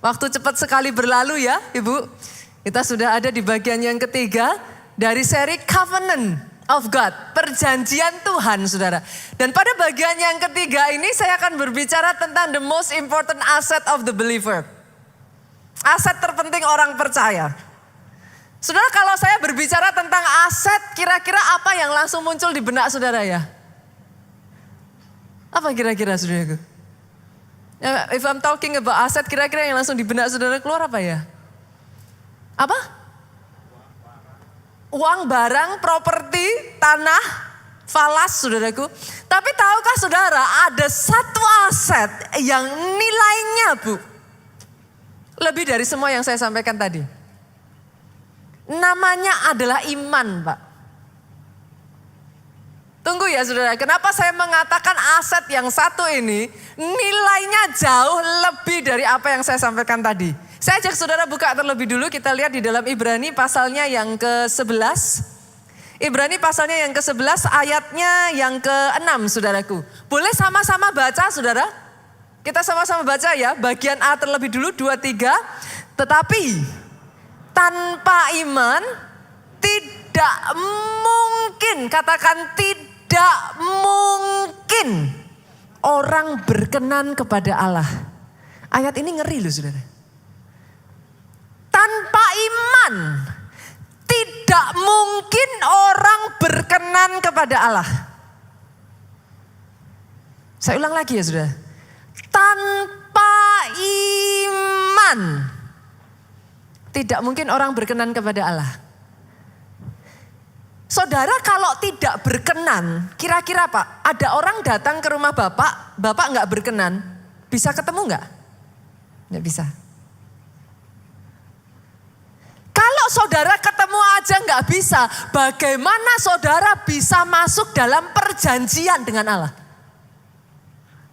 Waktu cepat sekali berlalu ya Ibu. Kita sudah ada di bagian yang ketiga dari seri Covenant of God. Perjanjian Tuhan saudara. Dan pada bagian yang ketiga ini saya akan berbicara tentang the most important asset of the believer. Aset terpenting orang percaya. Saudara, kalau saya berbicara tentang aset, kira-kira apa yang langsung muncul di benak saudara ya? Apa kira-kira saudaraku? If I'm talking about aset, kira-kira yang langsung di benak saudara keluar apa ya? Apa? Uang, barang, properti, tanah, falas saudaraku. Tapi tahukah saudara ada satu aset yang nilainya lebih dari semua yang saya sampaikan tadi. Namanya adalah iman, Pak. Tunggu ya saudara, kenapa saya mengatakan aset yang satu ini nilainya jauh lebih dari apa yang saya sampaikan tadi. Saya ajak saudara buka terlebih dulu, kita lihat di dalam Ibrani pasalnya yang ke-11. Ibrani pasalnya yang ke-11 ayatnya yang ke-6 saudaraku. Boleh sama-sama baca saudara? Kita sama-sama baca ya, bagian A terlebih dulu, 2, 3. Tetapi tanpa iman tidak mungkin, katakan tidak mungkin orang berkenan kepada Allah. Ayat ini ngeri loh saudara. Tanpa iman tidak mungkin orang berkenan kepada Allah. Saya ulang lagi ya saudara. Tanpa iman tidak mungkin orang berkenan kepada Allah. Saudara kalau tidak berkenan, kira-kira Pak, ada orang datang ke rumah Bapak, Bapak nggak berkenan, bisa ketemu nggak? Nggak bisa. Kalau saudara ketemu aja nggak bisa, bagaimana saudara bisa masuk dalam perjanjian dengan Allah?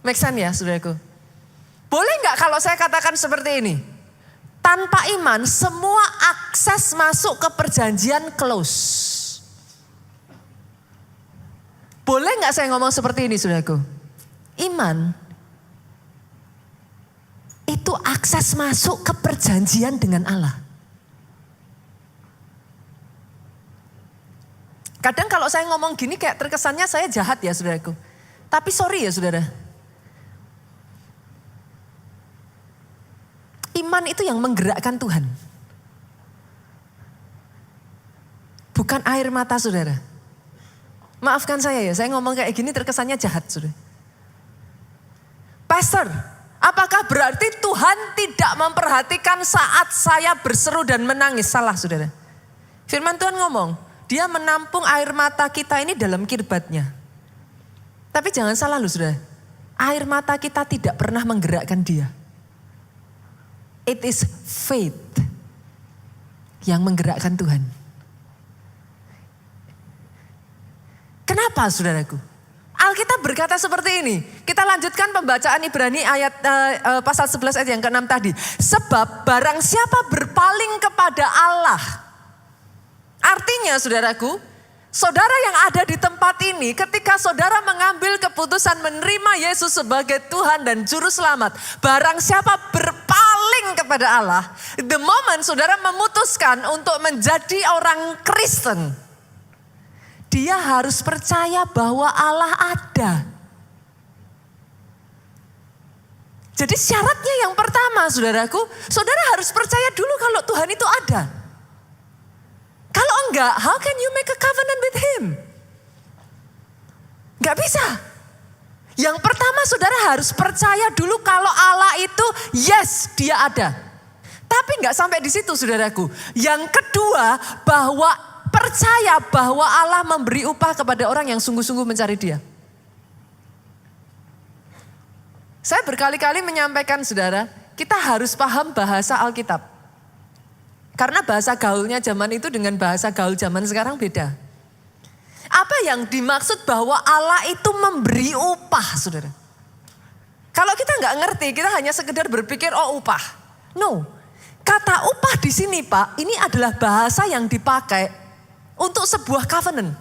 Make sense ya saudaraku? Boleh nggak kalau saya katakan seperti ini? Tanpa iman semua akses masuk ke perjanjian close. Boleh nggak saya ngomong seperti ini saudaraku? Iman itu akses masuk ke perjanjian dengan Allah. Kadang kalau saya ngomong gini kayak terkesannya saya jahat ya saudaraku. Tapi sorry ya saudara. Iman itu yang menggerakkan Tuhan. Bukan air mata saudara. Maafkan saya ya, saya ngomong kayak gini terkesannya jahat saudara. Pastor, apakah berarti Tuhan tidak memperhatikan saat saya berseru dan menangis? Salah saudara. Firman Tuhan ngomong, Dia menampung air mata kita ini dalam kirbatnya. Tapi jangan salah loh saudara. Air mata kita tidak pernah menggerakkan Dia. It is faith yang menggerakkan Tuhan. Kenapa saudaraku? Alkitab berkata seperti ini. Kita lanjutkan pembacaan Ibrani ayat pasal 11 ayat yang ke-6 tadi. Sebab barang siapa berpaling kepada Allah. Artinya saudaraku, saudara yang ada di tempat ini ketika saudara mengambil keputusan menerima Yesus sebagai Tuhan dan Juru Selamat. Barang siapa berpaling kepada Allah. The moment saudara memutuskan untuk menjadi orang Kristen. Dia harus percaya bahwa Allah ada. Jadi syaratnya yang pertama saudaraku, saudara harus percaya dulu kalau Tuhan itu ada. Kalau enggak, how can you make a covenant with Him? Enggak bisa. Yang pertama saudara harus percaya dulu kalau Allah itu yes Dia ada. Tapi enggak sampai di situ saudaraku. Yang kedua bahwa percaya bahwa Allah memberi upah kepada orang yang sungguh-sungguh mencari Dia. Saya berkali-kali menyampaikan saudara, kita harus paham bahasa Alkitab. Karena bahasa gaulnya zaman itu dengan bahasa gaul zaman sekarang beda. Apa yang dimaksud bahwa Allah itu memberi upah saudara? Kalau kita nggak ngerti, kita hanya sekedar berpikir oh upah. No, kata upah di sini Pak, ini adalah bahasa yang dipakai untuk sebuah covenant.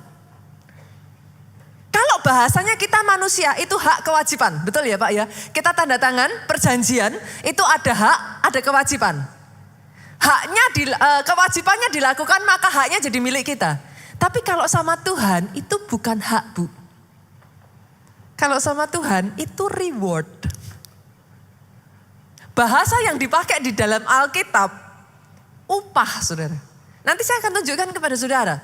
Kalau bahasanya kita manusia itu hak kewajiban. Betul ya Pak ya? Kita tanda tangan perjanjian itu ada hak, ada kewajiban. Kewajibannya dilakukan maka haknya jadi milik kita. Tapi kalau sama Tuhan itu bukan hak Bu. Kalau sama Tuhan itu reward. Bahasa yang dipakai di dalam Alkitab, upah saudara. Nanti saya akan tunjukkan kepada saudara.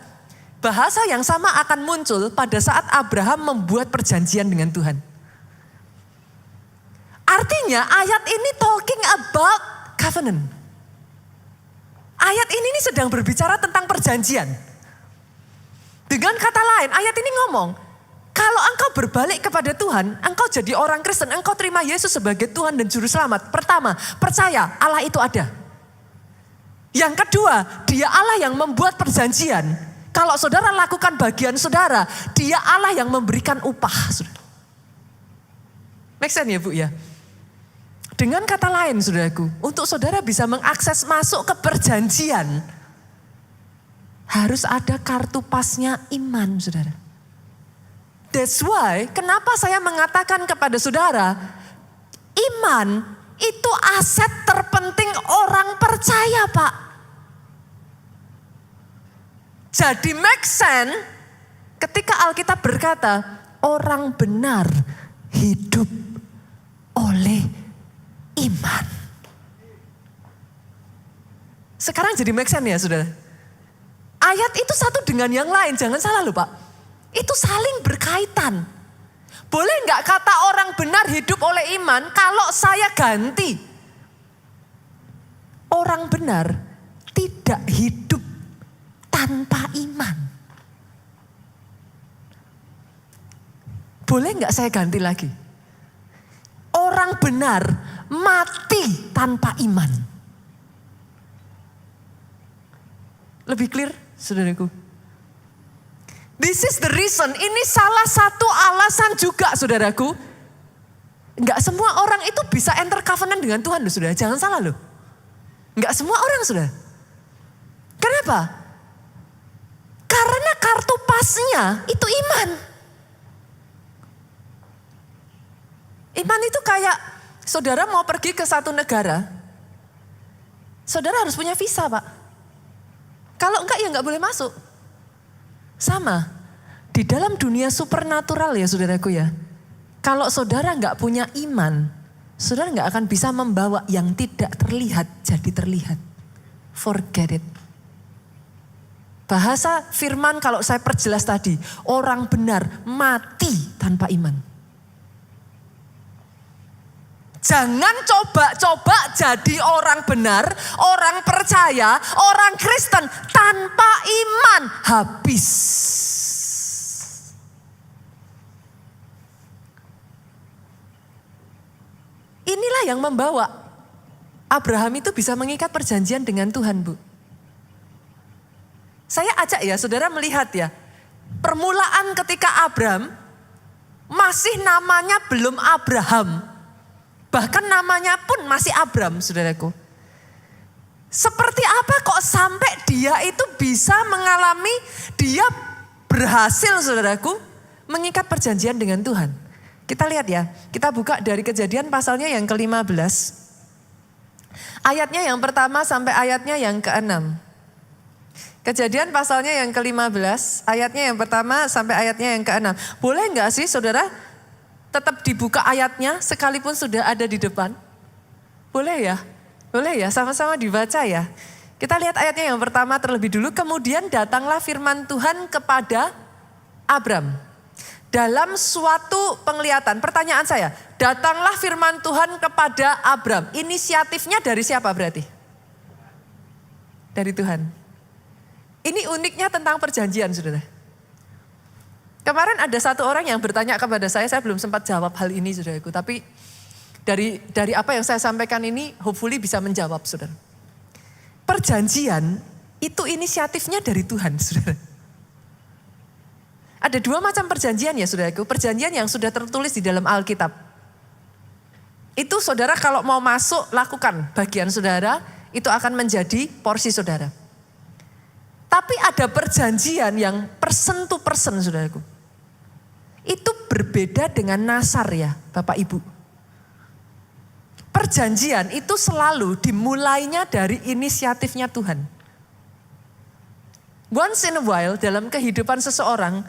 Bahasa yang sama akan muncul pada saat Abraham membuat perjanjian dengan Tuhan. Artinya ayat ini talking about covenant. Ayat ini sedang berbicara tentang perjanjian. Dengan kata lain, ayat ini ngomong, kalau engkau berbalik kepada Tuhan, engkau jadi orang Kristen, engkau terima Yesus sebagai Tuhan dan Juru Selamat. Pertama, percaya Allah itu ada. Yang kedua, Dia Allah yang membuat perjanjian. Kalau saudara lakukan bagian saudara, Dia Allah yang memberikan upah. Make sense ya Bu ya? Dengan kata lain saudaraku, untuk saudara bisa mengakses masuk ke perjanjian, harus ada kartu pasnya iman saudara. That's why kenapa saya mengatakan kepada saudara, iman itu aset terpenting orang percaya Pak. Jadi make sense ketika Alkitab berkata, orang benar hidup oleh iman. Sekarang jadi make sense ya saudara. Ayat itu satu dengan yang lain, jangan salah loh Pak. Itu saling berkaitan. Boleh nggak kata orang benar hidup oleh iman kalau saya ganti? Orang benar tidak hidup tanpa iman. Boleh nggak saya ganti lagi? Orang benar mati tanpa iman. Lebih clear, saudaraku? This is the reason, ini salah satu alasan juga, saudaraku. Enggak semua orang itu bisa enter covenant dengan Tuhan, loh, saudara. Jangan salah loh. Enggak semua orang, saudara. Kenapa? Karena kartu pasnya itu iman. Iman itu kayak saudara mau pergi ke satu negara, saudara harus punya visa Pak. Kalau enggak ya enggak boleh masuk. Sama, di dalam dunia supernatural ya saudaraku ya. Kalau saudara enggak punya iman, saudara enggak akan bisa membawa yang tidak terlihat jadi terlihat. Forget it. Bahasa firman kalau saya perjelas tadi, orang benar mati tanpa iman. Jangan coba-coba jadi orang benar, orang percaya, orang Kristen tanpa iman, habis. Inilah yang membawa Abraham itu bisa mengikat perjanjian dengan Tuhan, Bu. Saya ajak ya, saudara melihat ya, permulaan ketika Abraham masih namanya belum Abraham. Bahkan namanya pun masih Abram, saudaraku. Seperti apa kok sampai dia itu bisa mengalami, dia berhasil saudaraku, mengikat perjanjian dengan Tuhan. Kita lihat ya, kita buka dari Kejadian pasalnya yang ke-15. Ayatnya yang pertama sampai ayatnya yang ke-6. Kejadian pasalnya yang ke-15, ayatnya yang pertama sampai ayatnya yang ke-6. Boleh enggak sih saudara tetap dibuka ayatnya sekalipun sudah ada di depan? Boleh ya? Boleh ya? Sama-sama dibaca ya. Kita lihat ayatnya yang pertama terlebih dulu. Kemudian datanglah firman Tuhan kepada Abram dalam suatu penglihatan. Pertanyaan saya, datanglah firman Tuhan kepada Abram. Inisiatifnya dari siapa berarti? Dari Tuhan. Ini uniknya tentang perjanjian, saudara. Kemarin ada satu orang yang bertanya kepada saya belum sempat jawab hal ini saudaraku. Tapi dari apa yang saya sampaikan ini hopefully bisa menjawab saudara. Perjanjian itu inisiatifnya dari Tuhan saudara. Ada dua macam perjanjian ya saudaraku. Perjanjian yang sudah tertulis di dalam Alkitab. Itu saudara kalau mau masuk lakukan bagian saudara, itu akan menjadi porsi saudara. Tapi ada perjanjian yang person to person saudaraku. Itu berbeda dengan nasar ya Bapak Ibu. Perjanjian itu selalu dimulainya dari inisiatifnya Tuhan. Once in a while dalam kehidupan seseorang,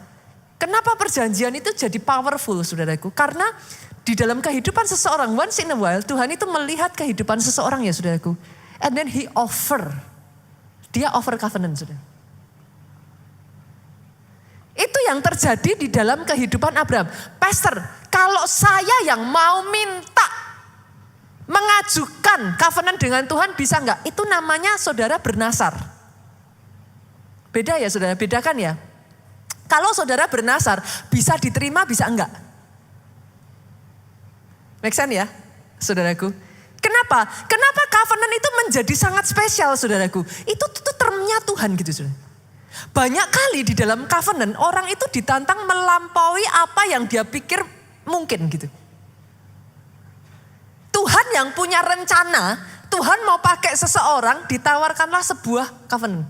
kenapa perjanjian itu jadi powerful saudaraku? Karena di dalam kehidupan seseorang, once in a while Tuhan itu melihat kehidupan seseorang ya saudaraku. And then he offer. Dia offer covenant saudara. Itu yang terjadi di dalam kehidupan Abraham. Pastor, kalau saya yang mau minta mengajukan covenant dengan Tuhan bisa enggak? Itu namanya saudara bernasar. Beda ya saudara, bedakan ya. Kalau saudara bernasar bisa diterima bisa enggak? Make sense ya saudaraku? Kenapa? Kenapa covenant itu menjadi sangat spesial saudaraku? Itu termnya Tuhan gitu saudara. Banyak kali di dalam covenant orang itu ditantang melampaui apa yang dia pikir mungkin gitu. Tuhan yang punya rencana, Tuhan mau pakai seseorang, ditawarkanlah sebuah covenant.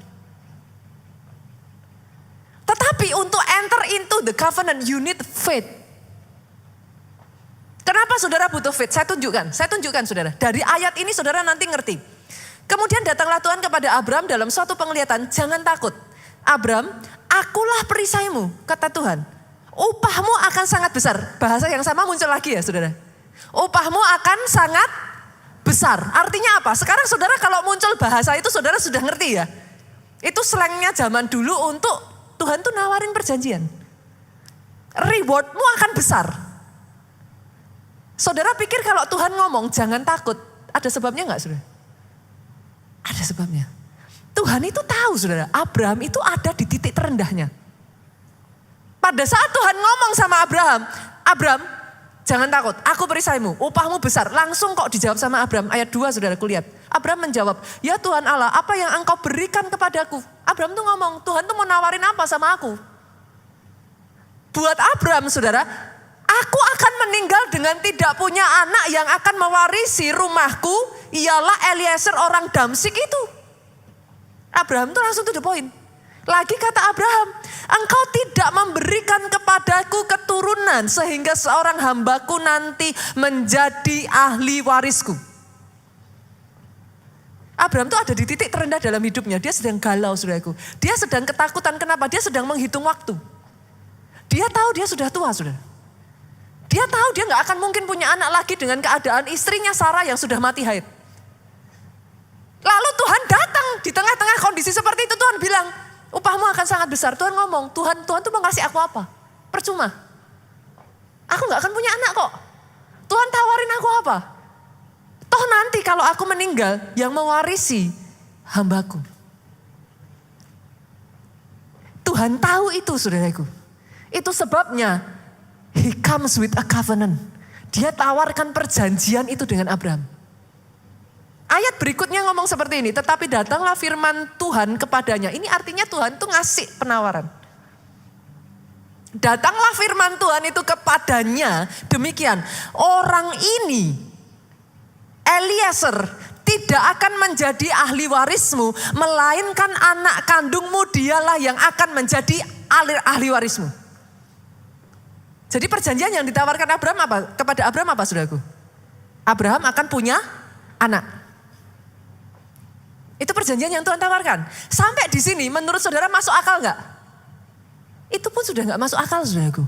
Tetapi untuk enter into the covenant, you need faith. Kenapa saudara butuh faith? Saya tunjukkan saudara. Dari ayat ini saudara nanti ngerti. Kemudian datanglah Tuhan kepada Abraham dalam suatu penglihatan, jangan takut. Abraham, akulah perisaimu, kata Tuhan. Upahmu akan sangat besar. Bahasa yang sama muncul lagi ya saudara. Upahmu akan sangat besar. Artinya apa? Sekarang saudara kalau muncul bahasa itu saudara sudah ngerti ya. Itu slangnya zaman dulu untuk Tuhan tuh nawarin perjanjian. Rewardmu akan besar. Saudara pikir kalau Tuhan ngomong jangan takut. Ada sebabnya enggak saudara? Ada sebabnya. Tuhan itu tahu saudara. Abraham itu ada di titik terendahnya. Pada saat Tuhan ngomong sama Abraham. Abraham, jangan takut, aku perisaimu, upahmu besar. Langsung kok dijawab sama Abraham. Ayat 2 saudaraku lihat. Abraham menjawab, ya Tuhan Allah, apa yang engkau berikan kepadaku? Abraham tuh ngomong, Tuhan tuh mau nawarin apa sama aku? Buat Abraham saudara, aku akan meninggal dengan tidak punya anak yang akan mewarisi rumahku. Ialah Eliezer orang Damsik itu. Abraham tuh langsung to the point. Lagi kata Abraham, engkau tidak memberikan kepadaku keturunan sehingga seorang hambaku nanti menjadi ahli warisku. Abraham tuh ada di titik terendah dalam hidupnya. Dia sedang galau saudaraku. Dia sedang ketakutan. Kenapa? Dia sedang menghitung waktu. Dia tahu dia sudah tua saudara. Dia tahu dia gak akan mungkin punya anak lagi dengan keadaan istrinya Sarah yang sudah mati haid. Lalu Tuhan datang di tengah-tengah kondisi seperti itu. Tuhan bilang, upahmu akan sangat besar. Tuhan ngomong, Tuhan tuh mau ngasih aku apa? Percuma. Aku gak akan punya anak kok. Tuhan tawarin aku apa? Toh nanti kalau aku meninggal, yang mewarisi hambaku. Tuhan tahu itu saudaraku. Itu sebabnya, He comes with a covenant. Dia tawarkan perjanjian itu dengan Abraham. Ayat berikutnya ngomong seperti ini, tetapi datanglah firman Tuhan kepadanya. Ini artinya Tuhan tuh ngasih penawaran. Datanglah firman Tuhan itu kepadanya, demikian. Orang ini, Eliezer, tidak akan menjadi ahli warismu, melainkan anak kandungmu dialah yang akan menjadi ahli warismu. Jadi perjanjian yang ditawarkan Abraham apa? Kepada Abraham apa saudaraku? Abraham akan punya anak. Itu perjanjian yang Tuhan tawarkan. Sampai di sini menurut saudara masuk akal enggak? Itu pun sudah enggak masuk akal saudaraku.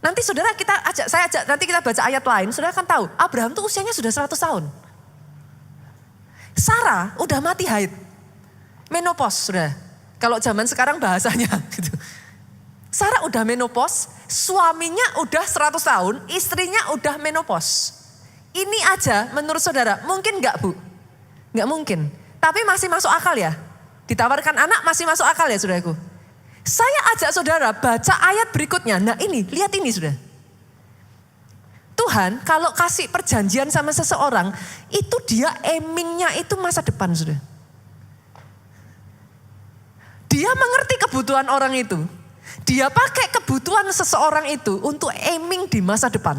Nanti saudara nanti kita baca ayat lain, saudara akan tahu. Abraham tuh usianya sudah 100 tahun. Sarah udah mati haid. Menopause saudara. Kalau zaman sekarang bahasanya gitu. Sarah udah menopause, suaminya udah 100 tahun, istrinya udah menopause. Ini aja menurut saudara, mungkin enggak bu? Enggak mungkin. Tapi masih masuk akal ya. Ditawarkan anak masih masuk akal ya saudaraku. Saya ajak saudara baca ayat berikutnya. Nah ini, lihat ini saudara. Tuhan kalau kasih perjanjian sama seseorang, itu dia aimingnya itu masa depan saudara. Dia mengerti kebutuhan orang itu. Dia pakai kebutuhan seseorang itu untuk aiming di masa depan.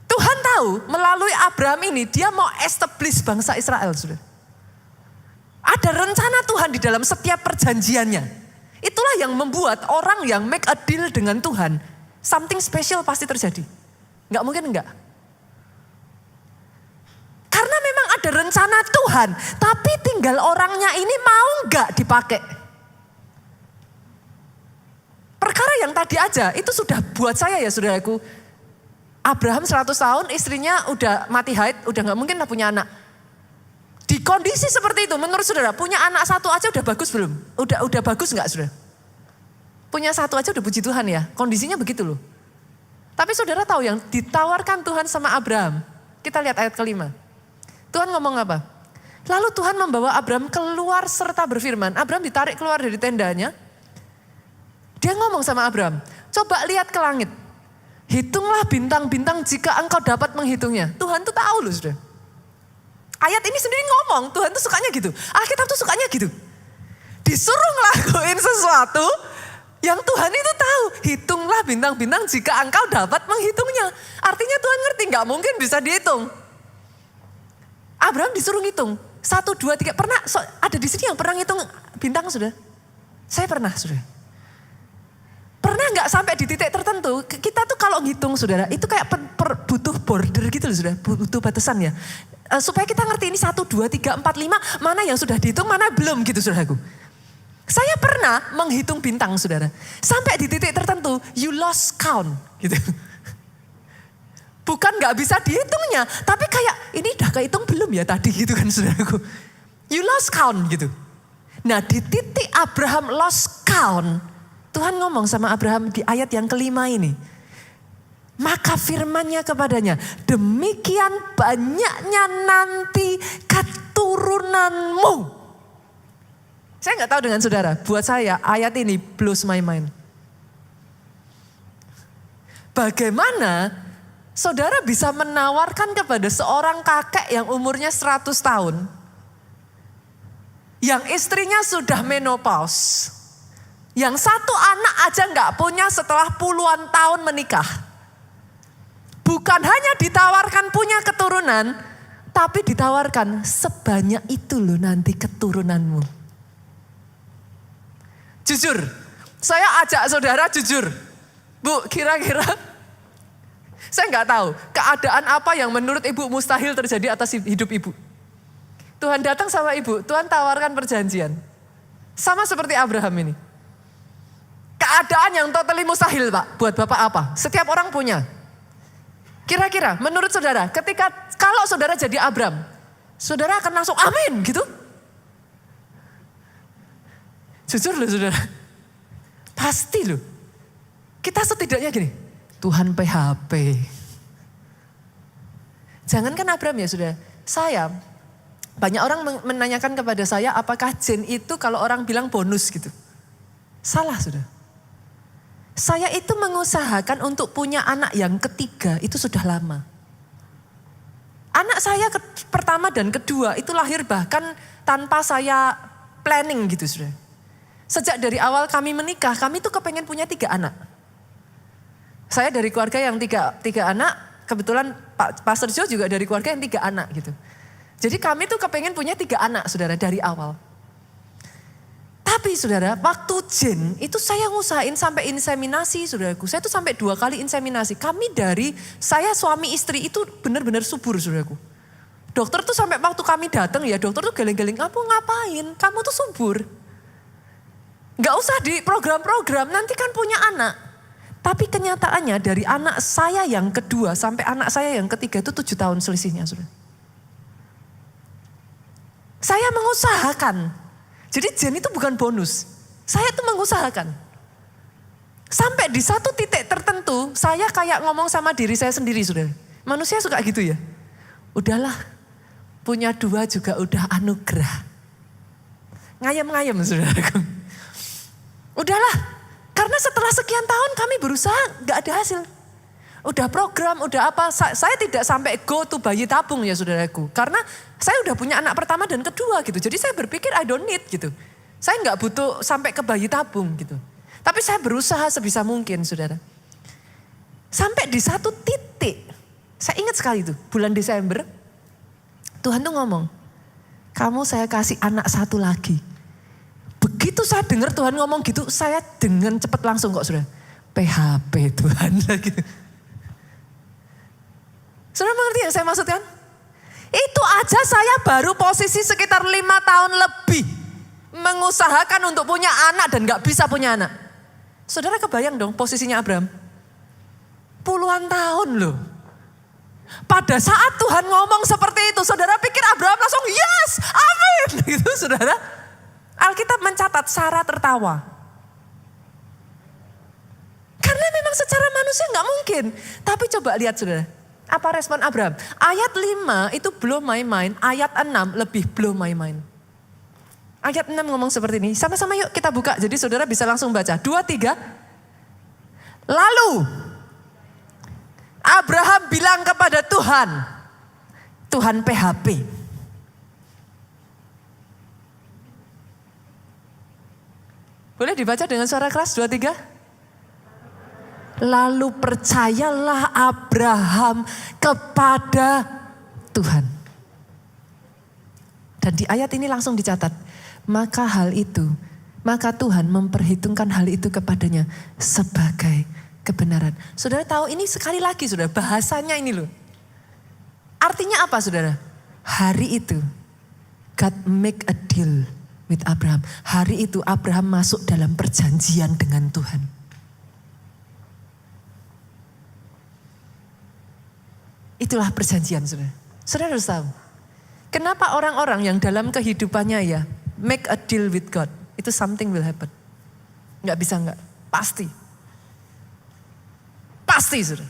Tuhan tahu melalui Abraham ini dia mau establish bangsa Israel sudah. Ada rencana Tuhan di dalam setiap perjanjiannya. Itulah itulah yang membuat orang yang make a deal dengan Tuhan, something special pasti terjadi. Nggak mungkin enggak. Karena memang ada rencana Tuhan, tapi tinggal orangnya ini mau enggak dipakai. Perkara yang tadi aja, itu sudah buat saya ya saudaraku. Abraham 100 tahun, istrinya udah mati haid, udah nggak mungkin lah punya anak. Di kondisi seperti itu, menurut saudara, punya anak satu aja udah bagus belum? Udah bagus nggak saudara? Punya satu aja udah puji Tuhan ya, kondisinya begitu loh. Tapi saudara tahu yang ditawarkan Tuhan sama Abraham? Kita lihat ayat kelima. Tuhan ngomong apa? Lalu Tuhan membawa Abraham keluar serta berfirman. Abraham ditarik keluar dari tendanya. Dia ngomong sama Abraham, coba lihat ke langit. Hitunglah bintang-bintang jika engkau dapat menghitungnya. Tuhan tuh tahu loh sudah. Ayat ini sendiri ngomong, Tuhan tuh sukanya gitu. Alkitab tuh sukanya gitu. Disuruh ngelakuin sesuatu yang Tuhan itu tahu. Hitunglah bintang-bintang jika engkau dapat menghitungnya. Artinya Tuhan ngerti gak mungkin bisa dihitung. Abraham disuruh ngitung. 1, 2, 3. Pernah ada di sini yang pernah ngitung bintang sudah? Saya pernah sudah. Pernah nggak sampai di titik tertentu, kita tuh kalau ngitung saudara, itu kayak butuh border gitu loh saudara, butuh batasan ya. Supaya kita ngerti ini 1, 2, 3, 4, 5, mana yang sudah dihitung, mana belum gitu saudaraku. Saya pernah menghitung bintang saudara, sampai di titik tertentu, you lost count gitu. Bukan nggak bisa dihitungnya, tapi kayak ini udah kehitung belum ya tadi gitu kan saudaraku. You lost count gitu. Nah di titik Abraham lost count, Tuhan ngomong sama Abraham di ayat yang kelima ini. Maka firman-Nya kepadanya, demikian banyaknya nanti keturunanmu. Saya nggak tahu dengan saudara, buat saya ayat ini blows my mind. Bagaimana saudara bisa menawarkan kepada seorang kakek yang umurnya 100 tahun, yang istrinya sudah menopause, yang satu anak aja nggak punya setelah puluhan tahun menikah. Bukan hanya ditawarkan punya keturunan, tapi ditawarkan sebanyak itu loh nanti keturunanmu. Jujur, saya ajak saudara jujur. Bu, kira-kira saya nggak tahu keadaan apa yang menurut ibu mustahil terjadi atas hidup ibu. Tuhan datang sama ibu, Tuhan tawarkan perjanjian. Sama seperti Abraham ini. Keadaan yang totally mustahil Pak, buat Bapak apa? Setiap orang punya. Kira-kira menurut saudara, kalau saudara jadi Abraham, saudara akan langsung amin gitu? Jujur loh saudara, pasti loh. Kita setidaknya gini, Tuhan PHP. Jangankan Abraham ya saudara, banyak orang menanyakan kepada saya apakah jin itu kalau orang bilang bonus gitu. Salah saudara. Saya itu mengusahakan untuk punya anak yang ketiga itu sudah lama. Anak saya pertama dan kedua itu lahir bahkan tanpa saya planning gitu sudah. Sejak dari awal kami menikah, kami tuh kepengen punya 3 anak. Saya dari keluarga yang tiga anak, kebetulan Pak Pastor Jo juga dari keluarga yang 3 anak gitu. Jadi kami tuh kepengen punya 3 anak saudara dari awal. Tapi saudara, waktu Jen itu saya ngusahain sampai inseminasi saudaraku. Saya tuh sampai 2 kali inseminasi. Saya suami istri itu benar-benar subur saudaraku. Dokter tuh sampai waktu kami datang ya dokter tuh geleng-geleng, kamu ngapain? Kamu tuh subur. Gak usah di program-program, nanti kan punya anak. Tapi kenyataannya dari anak saya yang kedua sampai anak saya yang ketiga itu 7 tahun selisihnya saudara. Saya mengusahakan. Jadi Jen itu bukan bonus. Saya tuh mengusahakan. Sampai di satu titik tertentu, saya kayak ngomong sama diri saya sendiri, saudara. Manusia suka gitu ya. Udahlah, punya 2 juga udah anugerah. Ngayem-ngayem, saudaraku. Udahlah, karena setelah sekian tahun kami berusaha, gak ada hasil. Udah program, udah apa, saya tidak sampai go to bayi tabung ya saudaraku. Karena saya udah punya anak pertama dan kedua gitu. Jadi saya berpikir I don't need gitu. Saya gak butuh sampai ke bayi tabung gitu. Tapi saya berusaha sebisa mungkin saudara. Sampai di satu titik, saya ingat sekali itu bulan Desember. Tuhan tuh ngomong, kamu saya kasih anak 1 lagi. Begitu saya dengar Tuhan ngomong gitu, saya dengan cepat langsung kok saudara. PHP Tuhan. Gitu. Saudara mengerti yang saya maksudkan? Itu aja saya baru posisi sekitar 5 tahun lebih. Mengusahakan untuk punya anak dan gak bisa punya anak. Saudara kebayang dong posisinya Abraham. Puluhan tahun loh. Pada saat Tuhan ngomong seperti itu, saudara pikir Abraham langsung yes, amin. Gitu saudara. Alkitab mencatat Sarah tertawa. Karena memang secara manusia gak mungkin. Tapi coba lihat saudara. Apa respon Abraham? Ayat 5 itu blow my mind. Ayat 6 lebih blow my mind. Ayat 6 ngomong seperti ini. Sama-sama yuk kita buka. Jadi saudara bisa langsung baca. 2, 3. Lalu Abraham bilang kepada Tuhan. Tuhan PHP. Boleh dibaca dengan suara keras? 2, 3. Lalu percayalah Abraham kepada Tuhan. Dan di ayat ini langsung dicatat. Maka Tuhan memperhitungkan hal itu kepadanya sebagai kebenaran. Saudara tahu ini sekali lagi saudara, bahasanya ini loh. Artinya apa saudara? Hari itu God make a deal with Abraham. Hari itu Abraham masuk dalam perjanjian dengan Tuhan. Itulah perjanjian saudara. Saudara harus tahu. Kenapa orang-orang yang dalam kehidupannya ya make a deal with God. Itu something will happen. Gak bisa gak. Pasti. Pasti saudara.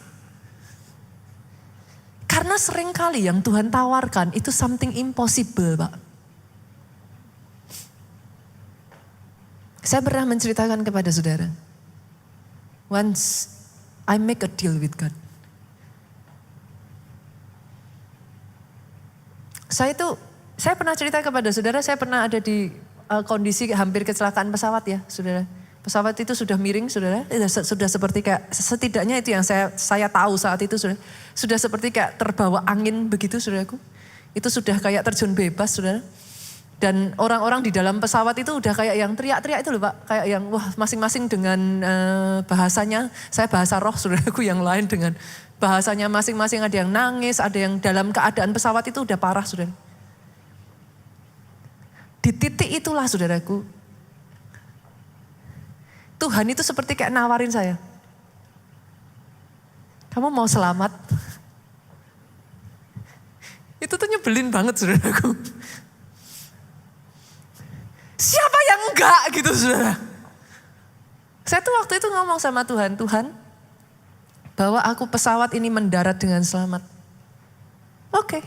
Karena seringkali yang Tuhan tawarkan itu something impossible Pak. Saya pernah menceritakan kepada saudara. Once I make a deal with God. Saya pernah cerita kepada saudara, saya pernah ada di kondisi hampir kecelakaan pesawat ya saudara. Pesawat itu sudah miring saudara, sudah seperti kayak, setidaknya itu yang saya tahu saat itu saudara. Sudah seperti kayak terbawa angin begitu saudaraku. Itu sudah kayak terjun bebas saudara. Dan orang-orang di dalam pesawat itu udah kayak yang teriak-teriak itu loh Pak. Kayak yang wah masing-masing dengan bahasanya, saya bahasa roh saudaraku yang lain dengan bahasanya masing-masing, ada yang nangis, ada yang dalam keadaan pesawat itu udah parah saudara. Di titik itulah saudaraku, Tuhan itu seperti kayak nawarin saya. Kamu mau selamat? Itu tuh nyebelin banget saudaraku. Siapa yang enggak gitu saudara. Saya tuh waktu itu ngomong sama Tuhan, Tuhan, bahwa aku pesawat ini mendarat dengan selamat. Oke.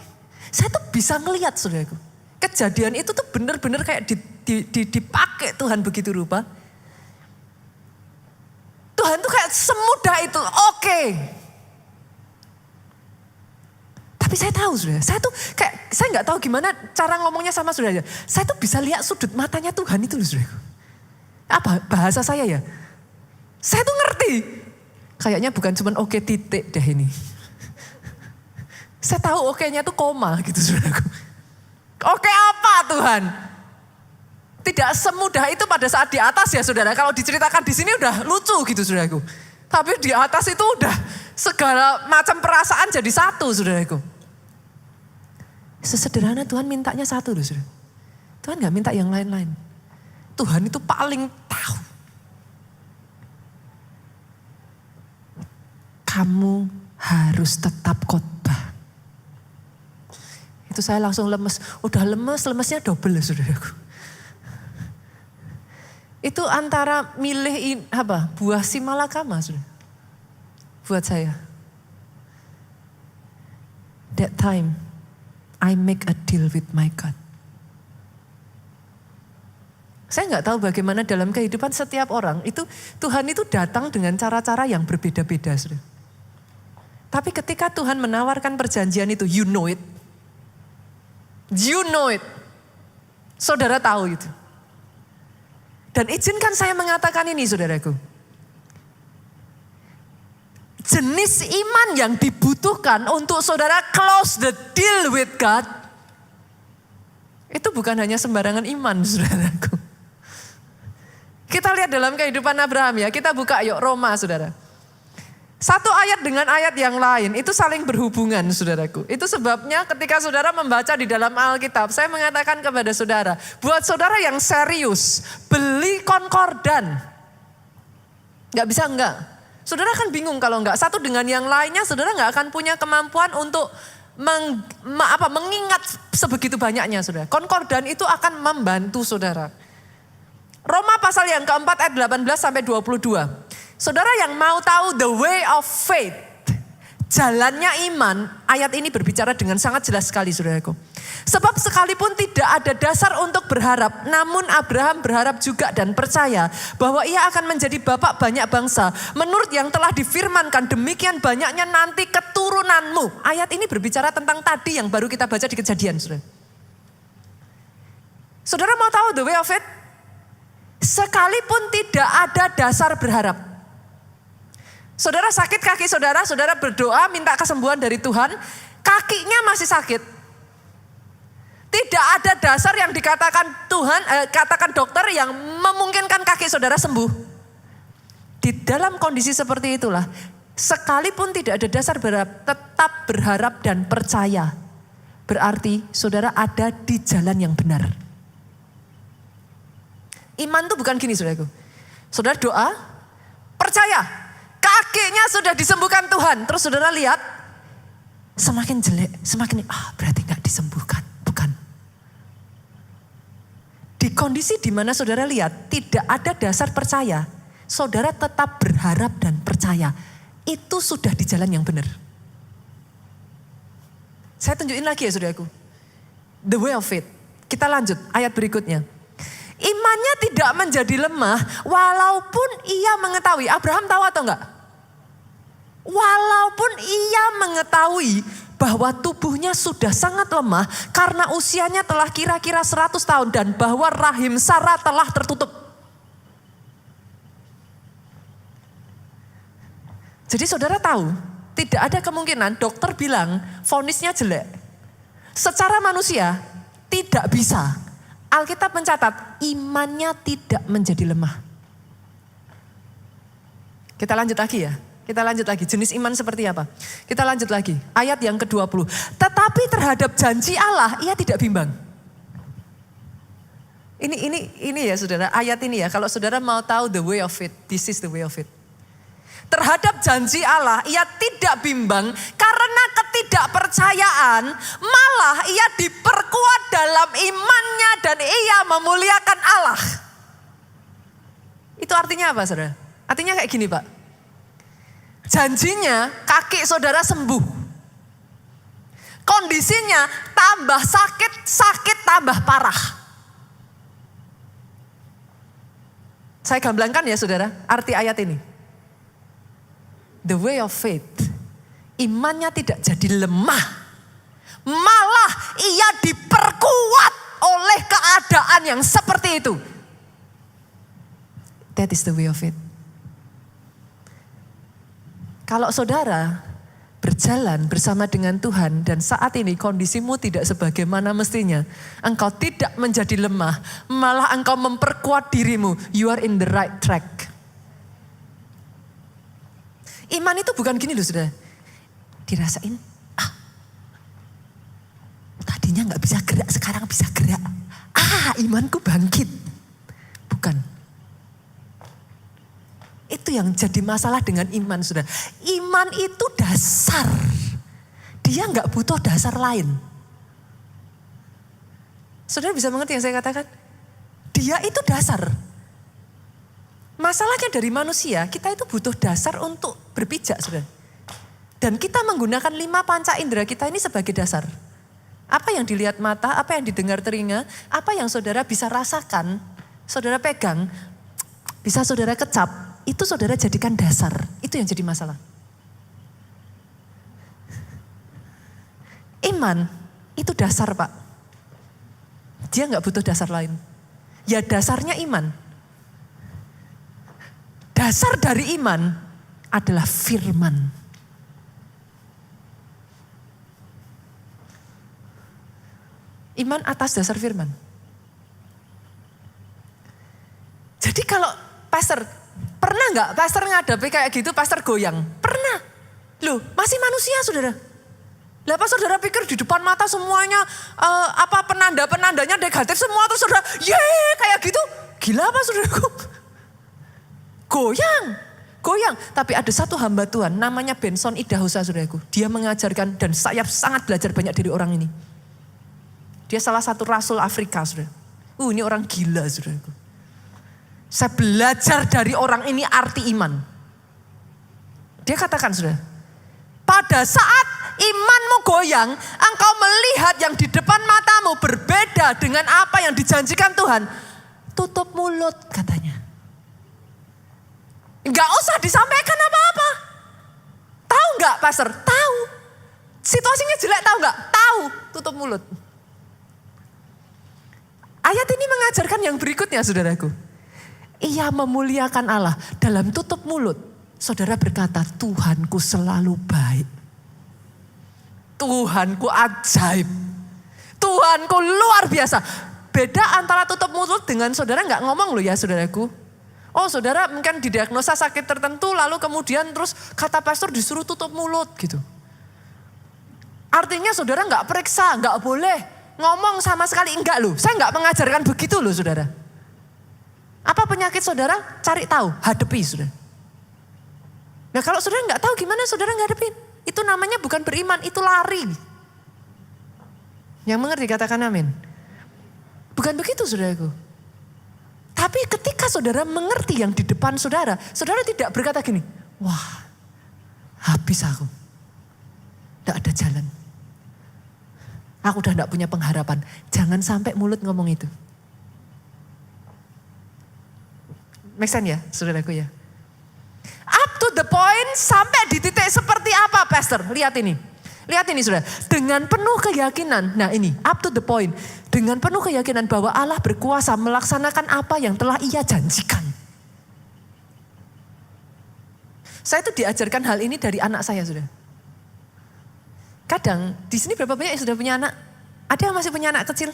Saya tuh bisa ngelihat saudaraku. Kejadian itu tuh benar-benar kayak dipakai Tuhan begitu rupa. Tuhan tuh kayak semudah itu. Oke. Tapi saya tahu saudara, saya nggak tahu gimana cara ngomongnya sama saudara. Saya tuh bisa lihat sudut matanya Tuhan itu loh saudara. Apa bahasa saya ya? Saya tuh ngerti. Kayaknya bukan cuma oke titik deh ini. Saya tahu oke-nya tuh koma gitu saudaraku. Oke apa Tuhan? Tidak semudah itu pada saat di atas ya saudara. Kalau diceritakan di sini udah lucu gitu saudaraku. Tapi di atas itu udah segala macam perasaan jadi satu saudaraku. Sesederhana Tuhan mintanya satu loh saudara. Tuhan gak minta yang lain-lain. Tuhan itu paling tahu. Kamu harus tetap khotbah. Itu saya langsung lemes. Udah lemesnya double saudaraku. Itu antara milih buah si malakama saudara. Buat saya. That time I make a deal with my God. Saya nggak tahu bagaimana dalam kehidupan setiap orang itu Tuhan itu datang dengan cara-cara yang berbeda-beda saudara. Tapi ketika Tuhan menawarkan perjanjian itu, you know it. You know it. Saudara tahu itu. Dan izinkan saya mengatakan ini saudaraku. Jenis iman yang dibutuhkan untuk saudara close the deal with God. Itu bukan hanya sembarangan iman saudaraku. Kita lihat dalam kehidupan Abraham ya, kita buka yuk Roma saudara. Satu ayat dengan ayat yang lain itu saling berhubungan saudaraku. Itu sebabnya ketika saudara membaca di dalam Alkitab, saya mengatakan kepada saudara, buat saudara yang serius, beli konkordan. Gak bisa enggak. Saudara kan bingung kalau enggak. Satu dengan yang lainnya saudara gak akan punya kemampuan untuk mengingat sebegitu banyaknya saudara. Konkordan itu akan membantu saudara. Roma pasal yang keempat ayat 18 sampai 22. Saudara yang mau tahu the way of faith, jalannya iman, ayat ini berbicara dengan sangat jelas sekali saudaraku. Sebab sekalipun tidak ada dasar untuk berharap, namun Abraham berharap juga dan percaya bahwa ia akan menjadi bapak banyak bangsa. Menurut yang telah difirmankan, demikian banyaknya nanti keturunanmu. Ayat ini berbicara tentang tadi yang baru kita baca di Kejadian. Saudara, saudara mau tahu the way of faith? Sekalipun tidak ada dasar berharap. Saudara sakit kaki saudara, saudara berdoa minta kesembuhan dari Tuhan, kakinya masih sakit. Tidak ada dasar yang dikatakan katakan dokter yang memungkinkan kaki saudara sembuh. Di dalam kondisi seperti itulah, sekalipun tidak ada dasar berharap, tetap berharap dan percaya. Berarti saudara ada di jalan yang benar. Iman itu bukan gini saudaraku. Saudara doa, percaya. Kakinya sudah disembuhkan Tuhan. Terus saudara lihat, semakin jelek, semakin berarti gak disembuhkan. Bukan. Di kondisi di mana saudara lihat tidak ada dasar percaya, saudara tetap berharap dan percaya. Itu sudah di jalan yang benar. Saya tunjukin lagi ya saudaraku. The way of faith. Kita lanjut ayat berikutnya. Imannya tidak menjadi lemah walaupun ia mengetahui. Abraham tahu atau enggak? Walaupun ia mengetahui bahwa tubuhnya sudah sangat lemah karena usianya telah kira-kira 100 tahun dan bahwa rahim Sarah telah tertutup. Jadi saudara tahu, tidak ada kemungkinan dokter bilang vonisnya jelek. Secara manusia tidak bisa. Alkitab mencatat imannya tidak menjadi lemah. Kita lanjut lagi ya. Kita lanjut lagi. Jenis iman seperti apa? Kita lanjut lagi. Ayat yang ke-20. Tetapi terhadap janji Allah ia tidak bimbang. Ini ya saudara. Ayat ini ya. Kalau saudara mau tahu the way of it. This is the way of it. Terhadap janji Allah ia tidak bimbang karena ketidakpercayaan, malah ia diperkuat dalam imannya dan ia memuliakan Allah. Itu artinya apa saudara? Artinya kayak gini Pak. Janjinya kaki saudara sembuh. Kondisinya tambah sakit tambah parah. Saya gamblangkan ya saudara arti ayat ini. The way of faith, imannya tidak jadi lemah, malah ia diperkuat oleh keadaan yang seperti itu. That is the way of faith. Kalau saudara berjalan bersama dengan Tuhan dan saat ini kondisimu tidak sebagaimana mestinya, engkau tidak menjadi lemah, malah engkau memperkuat dirimu, you are in the right track. Iman itu bukan gini loh saudara. Dirasain, tadinya gak bisa gerak, sekarang bisa gerak. Imanku bangkit. Bukan. Itu yang jadi masalah dengan iman saudara. Iman itu dasar. Dia gak butuh dasar lain. Saudara bisa mengerti yang saya katakan? Dia itu dasar. Masalahnya dari manusia, kita itu butuh dasar untuk berpijak, saudara. Dan kita menggunakan 5 panca indera kita ini sebagai dasar. Apa yang dilihat mata, apa yang didengar telinga, apa yang saudara bisa rasakan, saudara pegang, bisa saudara kecap, itu saudara jadikan dasar. Itu yang jadi masalah. Iman itu dasar Pak. Dia gak butuh dasar lain. Ya dasarnya iman. Dasar dari iman adalah firman. Iman atas dasar firman. Jadi kalau pastor, pernah nggak pastor ngadapi kayak gitu, pastor goyang? Pernah. Loh, masih manusia saudara. Lah apa saudara pikir di depan mata semuanya penanda-penandanya negatif semua terus saudara, kayak gitu. Gila apa saudaraku? Goyang. Tapi ada satu hamba Tuhan namanya Benson Idahosa saudaraku. Dia mengajarkan dan saya sangat belajar banyak dari orang ini. Dia salah satu rasul Afrika saudara. Ini orang gila saudaraku. Saya belajar dari orang ini arti iman. Dia katakan saudara, pada saat imanmu goyang, engkau melihat yang di depan matamu berbeda dengan apa yang dijanjikan Tuhan. Tutup mulut katanya. Enggak usah disampaikan apa-apa. Tahu enggak pastor? Tahu. Situasinya jelek tahu enggak? Tahu. Tutup mulut. Ayat ini mengajarkan yang berikutnya saudaraku. Ia memuliakan Allah dalam tutup mulut. Saudara berkata, Tuhanku selalu baik. Tuhanku ajaib. Tuhanku luar biasa. Beda antara tutup mulut dengan saudara nggak ngomong loh ya saudaraku. Oh saudara mungkin didiagnosa sakit tertentu lalu kemudian terus kata pastor disuruh tutup mulut gitu. Artinya saudara nggak periksa, nggak boleh ngomong sama sekali, enggak loh. Saya nggak mengajarkan begitu loh saudara. Apa penyakit saudara? Cari tahu, hadapi saudara. Nah kalau saudara nggak tahu gimana saudara ngadepin? Itu namanya bukan beriman, itu lari. Yang mengerti katakan amin. Bukan begitu saudaraku. Tapi ketika saudara mengerti yang di depan saudara, saudara tidak berkata gini, wah habis aku. Tidak ada jalan. Aku udah tidak punya pengharapan. Jangan sampai mulut ngomong itu. Make sense ya saudaraku ya. Up to the point sampai di titik seperti apa pastor? Lihat ini. Lihat ini saudara. Dengan penuh keyakinan. Nah ini up to the point. Dengan penuh keyakinan bahwa Allah berkuasa melaksanakan apa yang telah ia janjikan. Saya itu diajarkan hal ini dari anak saya saudara. Kadang di sini berapa banyak yang sudah punya anak? Ada yang masih punya anak kecil?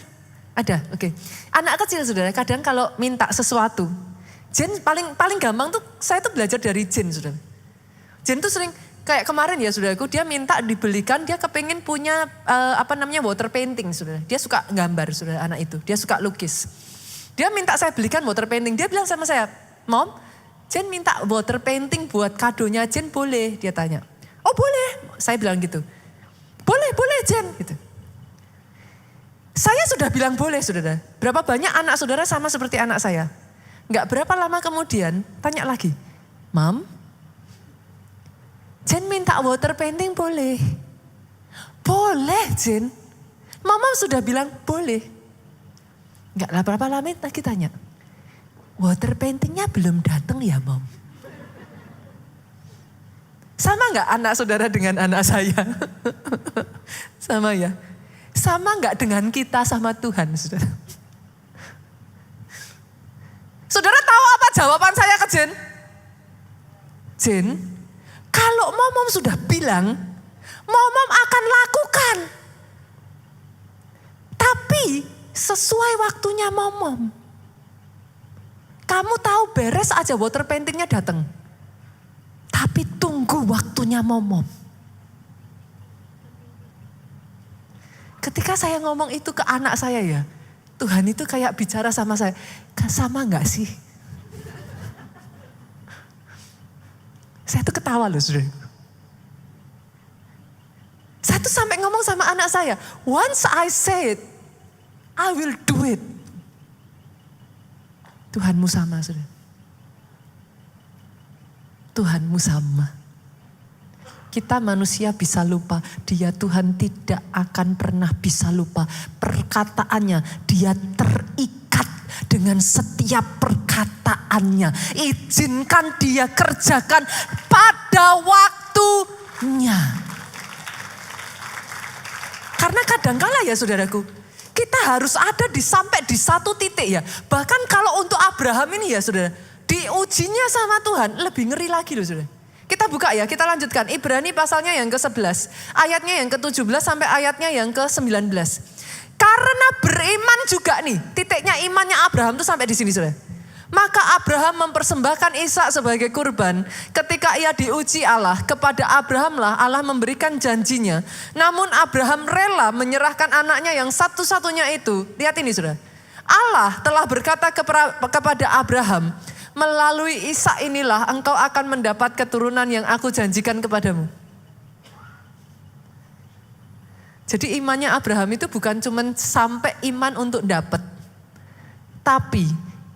Ada, oke. Anak kecil saudara kadang kalau minta sesuatu. Jen paling gampang tuh saya tuh belajar dari Jen saudara. Jen tuh sering kayak kemarin ya saudaraku dia minta dibelikan dia kepengen punya water painting saudara. Dia suka gambar saudara anak itu. Dia suka lukis. Dia minta saya belikan water painting. Dia bilang sama saya, Mom, Jen minta water painting buat kadonya Jen boleh? Dia tanya. Oh boleh. Saya bilang gitu. Boleh Jen gitu. Saya sudah bilang boleh saudara. Berapa banyak anak saudara sama seperti anak saya? Enggak berapa lama kemudian tanya lagi. Mam, Jen minta water painting boleh? Boleh Jen. Mama sudah bilang boleh. Enggak lah berapa lama lagi tanya. Water paintingnya belum datang ya Mom? Sama enggak anak saudara dengan anak saya? Sama ya? Sama enggak dengan kita sama Tuhan saudara? Saudara tahu apa jawaban saya ke Jen? Jen, kalau Momom sudah bilang, Momom akan lakukan. Tapi sesuai waktunya Momom. Kamu tahu beres aja water paintingnya datang. Tapi tunggu waktunya Momom. Ketika saya ngomong itu ke anak saya ya, Tuhan itu kayak bicara sama saya, sama gak sih? Saya tuh ketawa loh saudara. Saya tuh sampai ngomong sama anak saya, once I say it, I will do it. Tuhanmu sama saudara. Tuhanmu sama. Kita manusia bisa lupa, dia Tuhan tidak akan pernah bisa lupa. Perkataannya, dia terikat dengan setiap perkataannya. Izinkan dia kerjakan pada waktunya. Karena kadangkala ya saudaraku, kita harus ada sampai di satu titik ya. Bahkan kalau untuk Abraham ini ya saudara, diujinya sama Tuhan lebih ngeri lagi loh saudara. Kita buka ya, kita lanjutkan. Ibrani pasalnya yang ke-11. Ayatnya yang ke-17 sampai ayatnya yang ke-19. Karena beriman juga nih, titiknya imannya Abraham tuh sampai di sini saudara. Maka Abraham mempersembahkan Ishak sebagai kurban. Ketika ia diuji Allah, kepada Abrahamlah Allah memberikan janjinya. Namun Abraham rela menyerahkan anaknya yang satu-satunya itu. Lihat ini saudara. Allah telah berkata kepada Abraham, melalui Ishak inilah engkau akan mendapat keturunan yang aku janjikan kepadamu. Jadi imannya Abraham itu bukan cuma sampai iman untuk dapat, tapi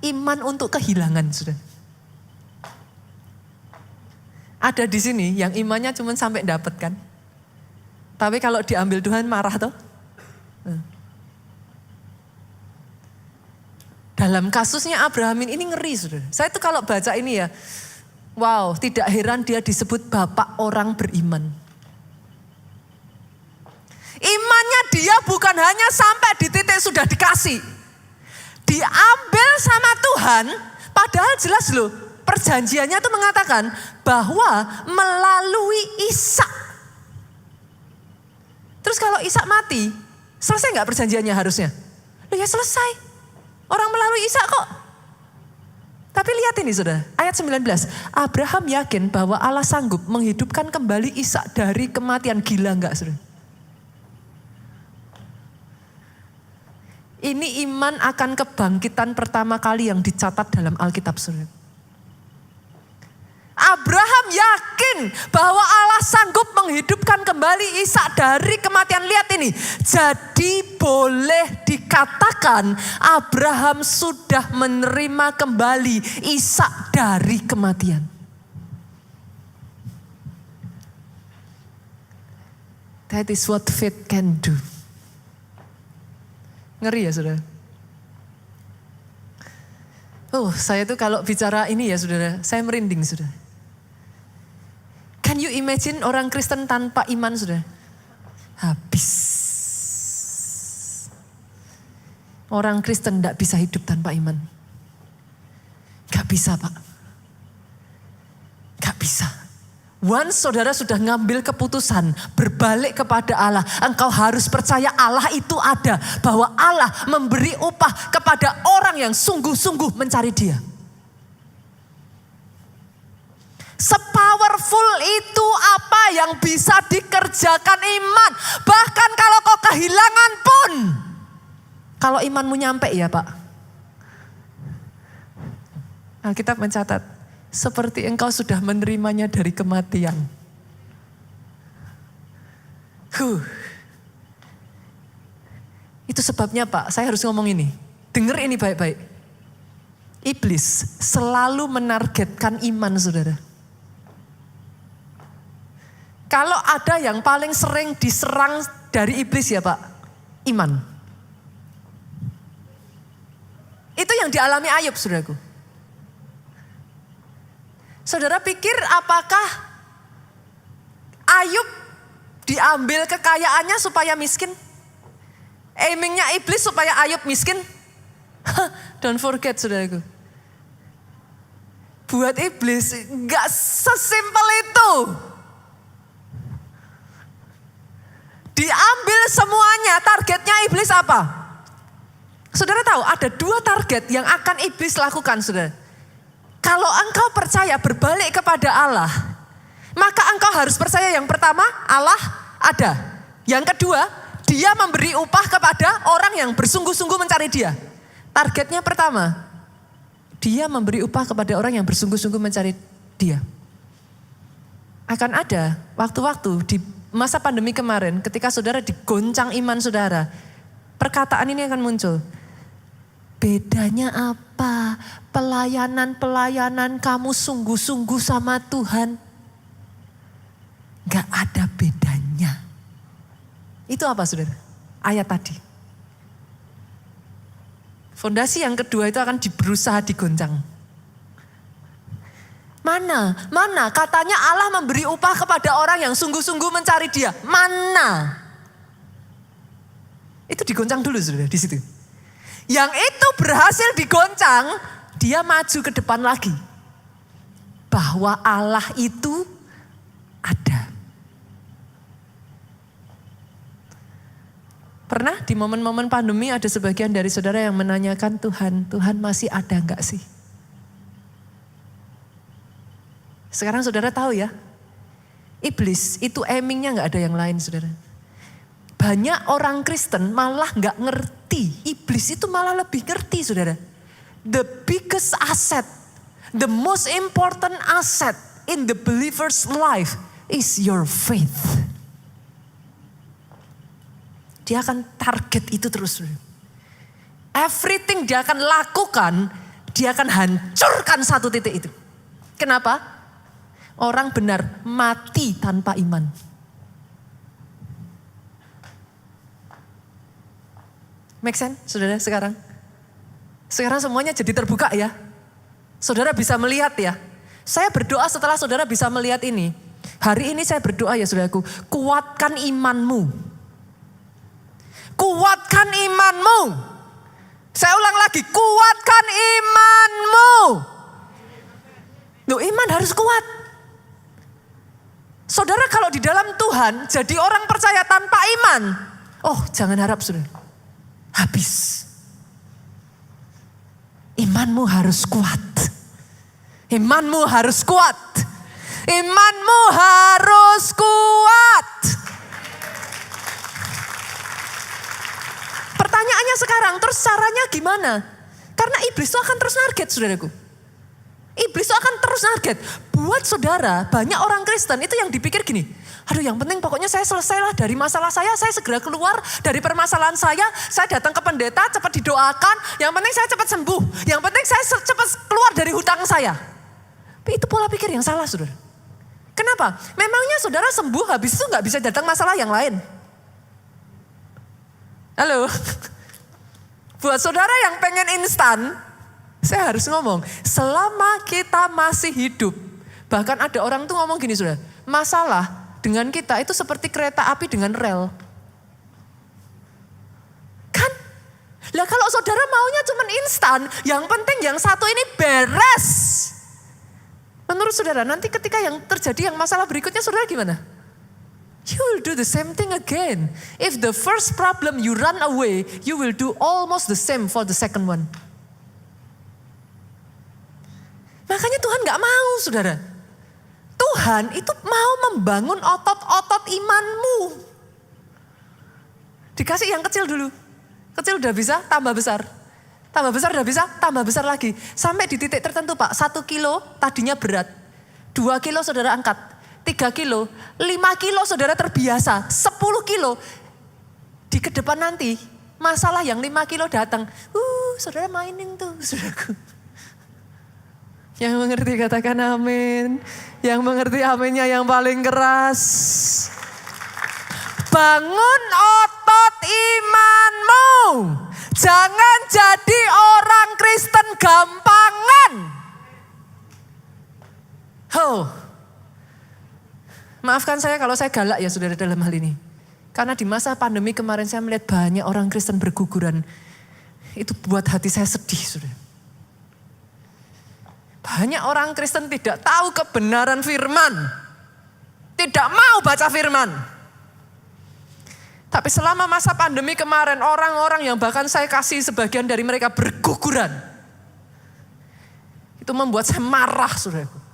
iman untuk kehilangan, sudah. Ada di sini yang imannya cuma sampai dapat kan. Tapi kalau diambil Tuhan marah toh. Dalam kasusnya Abraham ini ngeri, sudah. Saya tuh kalau baca ini ya, wow, tidak heran dia disebut bapak orang beriman. Imannya dia bukan hanya sampai di titik sudah dikasih. Diambil sama Tuhan, padahal jelas loh, perjanjiannya tuh mengatakan bahwa melalui Ishak. Terus kalau Ishak mati, selesai gak perjanjiannya harusnya? Loh ya selesai. Orang melalui Ishak kok. Tapi lihat ini saudara, ayat 19. Abraham yakin bahwa Allah sanggup menghidupkan kembali Ishak dari kematian. Gila enggak saudara? Ini iman akan kebangkitan pertama kali yang dicatat dalam Alkitab saudara. Abraham yakin bahwa Allah sanggup menghidupkan kembali Ishak dari kematian. Lihat ini. Jadi boleh dikatakan Abraham sudah menerima kembali Ishak dari kematian. That is what faith can do. Ngeri ya saudara. Saya tuh kalau bicara ini ya saudara, saya merinding saudara. Can you imagine orang Kristen tanpa iman saudara? Habis. Orang Kristen tidak bisa hidup tanpa iman. Gak bisa Pak. Gak bisa. Once saudara sudah ngambil keputusan berbalik kepada Allah, engkau harus percaya Allah itu ada. Bahwa Allah memberi upah kepada orang yang sungguh-sungguh mencari Dia. Sepowerful itu apa yang bisa dikerjakan iman. Bahkan kalau kau kehilangan pun. Kalau imanmu nyampe ya Pak. Alkitab mencatat. Seperti engkau sudah menerimanya dari kematian. Itu sebabnya Pak, saya harus ngomong ini. Dengar ini baik-baik. Iblis selalu menargetkan iman saudara. Kalau ada yang paling sering diserang dari iblis ya Pak, iman. Itu yang dialami Ayub saudaraku. Saudara pikir apakah Ayub diambil kekayaannya supaya miskin? Aimingnya iblis supaya Ayub miskin? Don't forget saudaraku. Buat iblis gak sesimpel itu. Diambil semuanya, targetnya iblis apa? Saudara tahu ada 2 target yang akan iblis lakukan saudara. Kalau engkau percaya berbalik kepada Allah, maka engkau harus percaya yang pertama Allah ada. Yang kedua, Dia memberi upah kepada orang yang bersungguh-sungguh mencari Dia. Targetnya pertama, Dia memberi upah kepada orang yang bersungguh-sungguh mencari Dia. Akan ada waktu-waktu di masa pandemi kemarin ketika saudara digoncang iman saudara, perkataan ini akan muncul. Bedanya apa? Pelayanan kamu sungguh-sungguh sama Tuhan. Gak ada bedanya. Itu apa saudara? Ayat tadi. Fondasi yang kedua itu akan berusaha digoncang. Mana? Katanya Allah memberi upah kepada orang yang sungguh-sungguh mencari Dia. Mana? Itu digoncang dulu saudara di situ. Yang itu berhasil digoncang, dia maju ke depan lagi. Bahwa Allah itu ada. Pernah di momen-momen pandemi ada sebagian dari saudara yang menanyakan Tuhan masih ada enggak sih? Sekarang saudara tahu ya, iblis itu aimingnya gak ada yang lain saudara. Banyak orang Kristen malah gak ngerti, iblis itu malah lebih ngerti saudara. The biggest asset, the most important asset in the believer's life is your faith. Dia akan target itu terus. Everything dia akan lakukan, dia akan hancurkan satu titik itu. Kenapa? Orang benar mati tanpa iman. Make sense, saudara sekarang? Sekarang semuanya jadi terbuka ya. Saudara bisa melihat ya. Saya berdoa setelah saudara bisa melihat ini. Hari ini saya berdoa ya saudaraku, kuatkan imanmu. Kuatkan imanmu. Saya ulang lagi, kuatkan imanmu. Loh, iman harus kuat. Saudara kalau di dalam Tuhan jadi orang percaya tanpa iman, oh jangan harap saudara, habis. Imanmu harus kuat. Imanmu harus kuat. Imanmu harus kuat. Pertanyaannya sekarang, terus caranya gimana? Karena iblis itu akan terus narget saudaraku. Iblis itu akan terus target. Buat saudara, banyak orang Kristen itu yang dipikir gini, aduh yang penting pokoknya saya selesailah dari masalah saya segera keluar dari permasalahan saya datang ke pendeta, cepat didoakan, yang penting saya cepat sembuh, yang penting saya cepat keluar dari hutang saya. Tapi itu pola pikir yang salah saudara. Kenapa? Memangnya saudara sembuh habis itu gak bisa datang masalah yang lain? Halo? Buat saudara yang pengen instan, saya harus ngomong, selama kita masih hidup, bahkan ada orang tuh ngomong gini saudara, masalah dengan kita itu seperti kereta api dengan rel. Kan? Lah kalau saudara maunya cuman instan, yang penting yang satu ini beres. Menurut saudara, nanti ketika yang terjadi yang masalah berikutnya saudara gimana? You will do the same thing again. If the first problem you run away, you will do almost the same for the second one. Makanya Tuhan gak mau saudara. Tuhan itu mau membangun otot-otot imanmu. Dikasih yang kecil dulu. Kecil udah bisa, tambah besar. Tambah besar udah bisa, tambah besar lagi. Sampai di titik tertentu Pak, 1 kilo tadinya berat. 2 kilo saudara angkat. 3 kilo, 5 kilo saudara terbiasa. 10 kilo. Di ke depan nanti, masalah yang 5 kilo datang. Saudara mainin tuh saudaraku. Yang mengerti katakan amin. Yang mengerti aminnya yang paling keras. Bangun otot imanmu. Jangan jadi orang Kristen gampangan. Maafkan saya kalau saya galak ya saudara dalam hal ini. Karena di masa pandemi kemarin saya melihat banyak orang Kristen berguguran. Itu buat hati saya sedih saudara. Banyak orang Kristen tidak tahu kebenaran firman. Tidak mau baca firman. Tapi selama masa pandemi kemarin, orang-orang yang bahkan saya kasih sebagian dari mereka berguguran. Itu membuat saya marah saudaraku.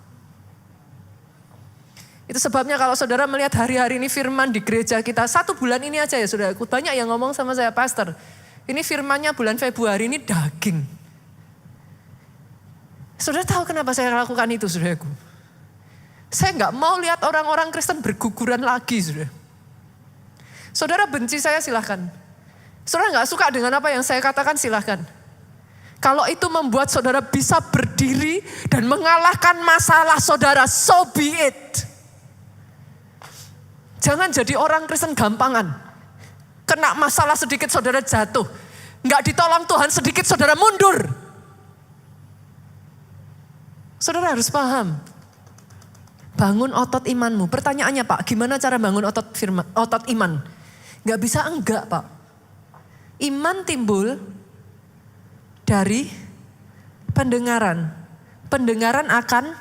Itu sebabnya kalau saudara melihat hari-hari ini firman di gereja kita, 1 bulan ini aja ya saudaraku. Banyak yang ngomong sama saya, pastor, ini firmannya bulan Februari ini daging. Saudara tahu kenapa saya lakukan itu saudaraku? Saya gak mau lihat orang-orang Kristen berguguran lagi saudara. Saudara benci saya silahkan. Saudara gak suka dengan apa yang saya katakan silahkan. Kalau itu membuat saudara bisa berdiri dan mengalahkan masalah saudara, so be it. Jangan jadi orang Kristen gampangan. Kena masalah sedikit saudara jatuh. Gak ditolong Tuhan sedikit saudara mundur. Saudara harus paham. Bangun otot imanmu. Pertanyaannya Pak, gimana cara bangun otot iman? Gak bisa enggak Pak. Iman timbul dari pendengaran. Pendengaran akan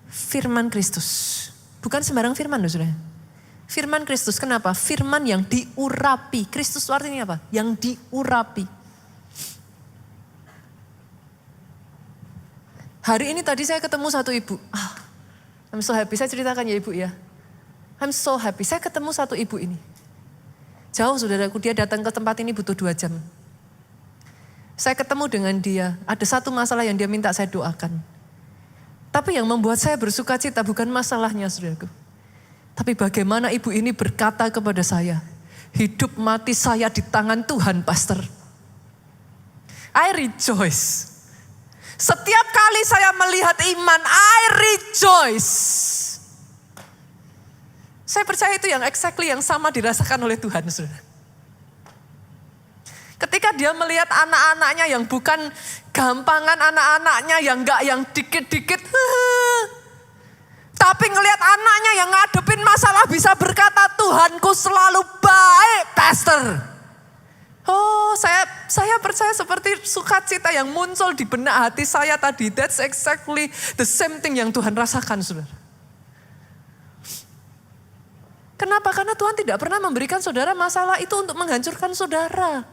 firman Kristus. Bukan sembarang firman loh saudara. Firman Kristus, kenapa? Firman yang diurapi. Kristus itu artinya apa? Yang diurapi. Hari ini tadi saya ketemu satu ibu. I'm so happy, saya ceritakan ya ibu ya. I'm so happy, saya ketemu satu ibu ini. Jauh saudaraku, dia datang ke tempat ini butuh 2 jam. Saya ketemu dengan dia, ada satu masalah yang dia minta saya doakan. Tapi yang membuat saya bersuka cita bukan masalahnya saudaraku. Tapi bagaimana ibu ini berkata kepada saya, hidup mati saya di tangan Tuhan pastor. I rejoice. Setiap kali saya melihat iman, I rejoice. Saya percaya itu yang exactly yang sama dirasakan oleh Tuhan, saudara. Ketika dia melihat anak-anaknya yang bukan gampangan anak-anaknya yang enggak yang dikit-dikit. Tapi ngelihat anaknya yang ngadepin masalah bisa berkata, Tuhanku selalu baik, pastor. Oh, saya percaya seperti sukacita yang muncul di benak hati saya tadi. That's exactly the same thing yang Tuhan rasakan, saudara. Kenapa? Karena Tuhan tidak pernah memberikan saudara masalah itu untuk menghancurkan saudara.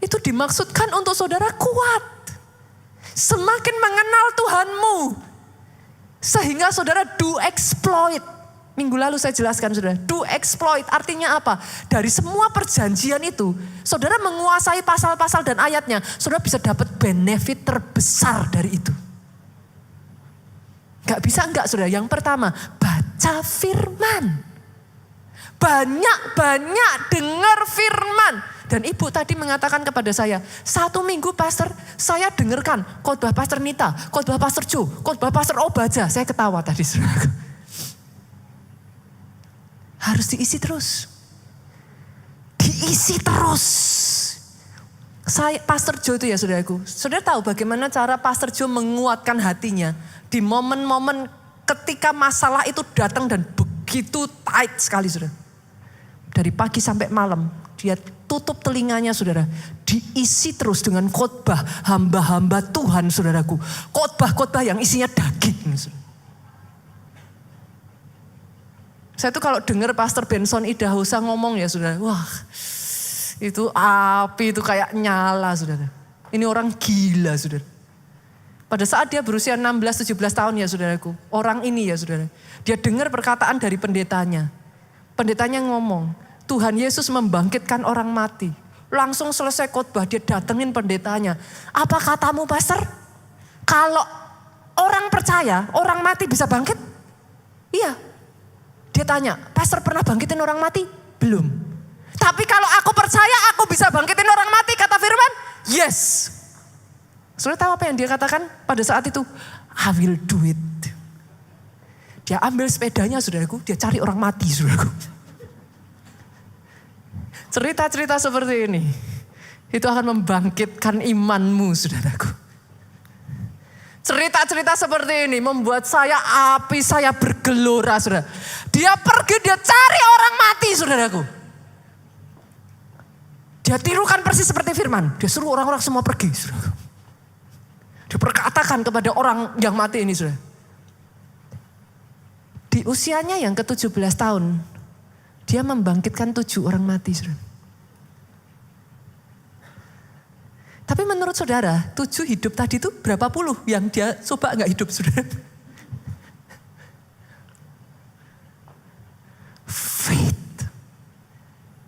Itu dimaksudkan untuk saudara kuat. Semakin mengenal Tuhanmu. Sehingga saudara do exploit. Minggu lalu saya jelaskan saudara, do exploit artinya apa? Dari semua perjanjian itu, saudara menguasai pasal-pasal dan ayatnya, saudara bisa dapat benefit terbesar dari itu. Gak bisa enggak saudara? Yang pertama, baca firman. Banyak-banyak dengar firman. Dan ibu tadi mengatakan kepada saya, 1 minggu pastor, saya dengarkan khotbah pastor Nita, khotbah pastor Jo, khotbah pastor Obaja. Saya ketawa tadi saudara. Harus diisi terus. Diisi terus. Saya, Pastor Jo itu ya saudaraku. Saudara tahu bagaimana cara Pastor Jo menguatkan hatinya. Di momen-momen ketika masalah itu datang dan begitu tight sekali saudara. Dari pagi sampai malam. Dia tutup telinganya saudara. Diisi terus dengan khotbah hamba-hamba Tuhan saudaraku. Khotbah-khotbah yang isinya daging saudara. Saya tuh kalau dengar Pastor Benson Idahosa ngomong ya saudara, wah itu api itu kayak nyala saudara. Ini orang gila saudara. Pada saat dia berusia 16-17 tahun ya saudaraku, orang ini ya saudara. Dia dengar perkataan dari pendetanya. Pendetanya ngomong, Tuhan Yesus membangkitkan orang mati. Langsung selesai khotbah dia datengin pendetanya. Apa katamu pastor? Kalau orang percaya, orang mati bisa bangkit? Iya. Dia tanya, pastor pernah bangkitin orang mati? Belum. Tapi kalau aku percaya aku bisa bangkitin orang mati, kata firman, yes. Saudara tahu apa yang dia katakan pada saat itu? I will do it. Dia ambil sepedanya saudaraku, dia cari orang mati saudaraku. Cerita-cerita seperti ini, itu akan membangkitkan imanmu saudaraku. Cerita-cerita seperti ini membuat api saya bergelora saudara. Dia pergi, dia cari orang mati saudaraku. Dia tirukan persis seperti firman. Dia suruh orang-orang semua pergi saudaraku. Dia berkatakan kepada orang yang mati ini saudara. Di usianya yang ke-17 tahun, dia membangkitkan 7 orang mati saudara. Tapi menurut saudara, 7 hidup tadi itu berapa puluh yang dia coba gak hidup saudara? Faith.